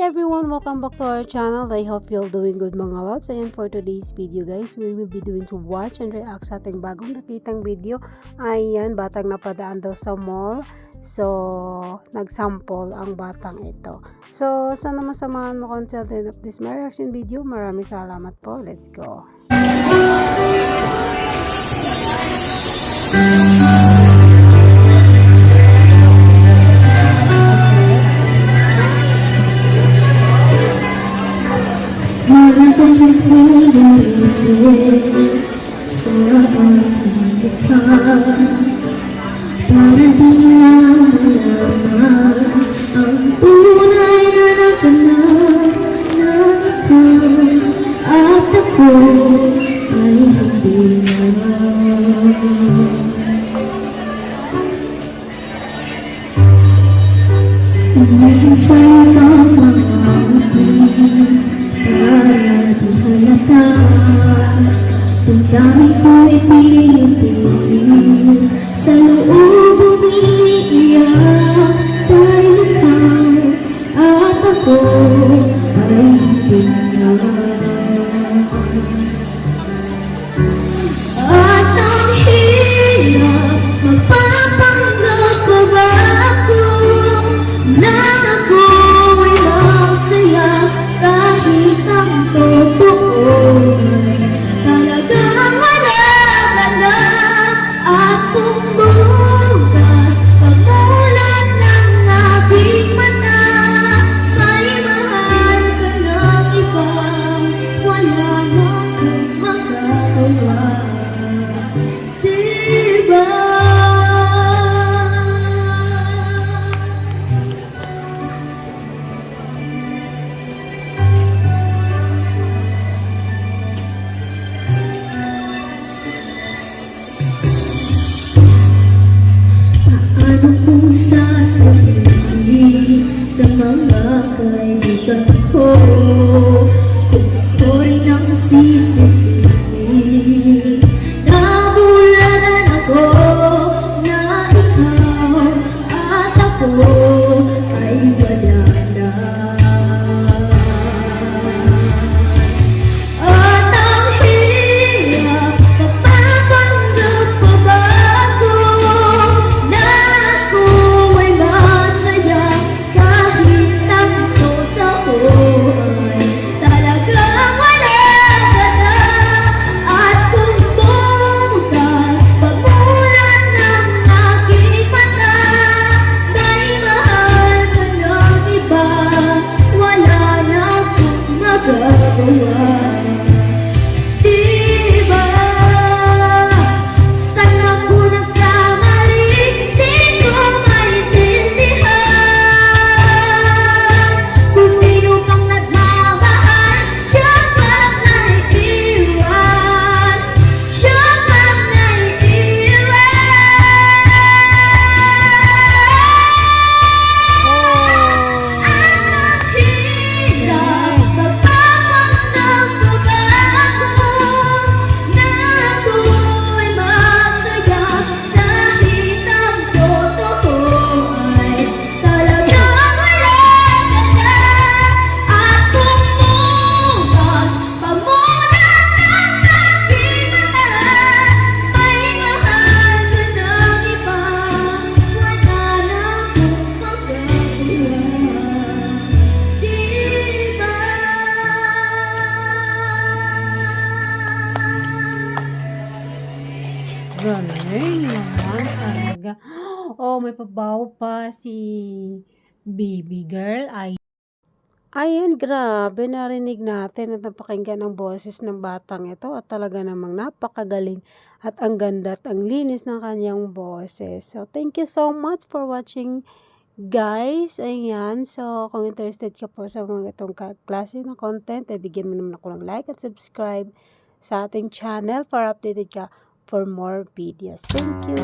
everyone, welcome back to our channel. I hope you're doing good mga lods. Ayan, for today's video guys, we will be doing to watch and react sa ating bagong nakitang video. Ayan, batang napadaan daw sa mall. So, nagsample ang batang ito. So, sana masamahan mo until the end of this my reaction video. Maraming salamat po. Let's go. Sa ating mukha, para di nila malaman ang tunay na naganap na ikaw at ako ay hindi na. Tumingin sa ibang mga ngiti para di halata. Damdamin ko'y piling-piling sa loob umiiyak dahil ikaw at ako ay hindi na. At ang hirap magpapanggap pa ba ako na ako'y masaya kahit ang totoo ay talagang wala ka na. At kung bukas pagmulat ng aking mata, may mahal ka ng iba, wala na akong magagawa, diba? Paano kung sasabihin sa mga kaibigan ko kung ako rin ang sisisihin? Nabulanan ako na ikaw at ako ay wala na. At ang hirap magpapanggap pa ba ako na ako ay masaya kahit ang totoo ay talagang wala ka na. At kung bukas pagmulat ng aking mata, may mahal ka ng iba, wala na akong magagawa, diba? Saan ako nagkamali? Di ko maintindihan kung sino pang nagmamahal, siya pang naiiwan, siya pang naiiwan. Ang hirap magpapanggap pa ba ako na ako'y masaya kahit ang totoo ay talagang wala ka na. At kung bukas pamulat ng aking mata, may mahal ka ng iba, wala na akong magagawa, diba? Galing naman talaga. Oh, may pabaw pa si baby girl. Ayan, grabe, narinig natin at napakinggan ang boses ng batang ito at talaga namang napakagaling at ang ganda at ang linis ng kanyang boses. So, thank you so much for watching guys. Ayan, so kung interested ka po sa mga itong klase na content, ay bigyan mo naman ako ng like at subscribe sa ating channel para updated ka for more videos. Thank you!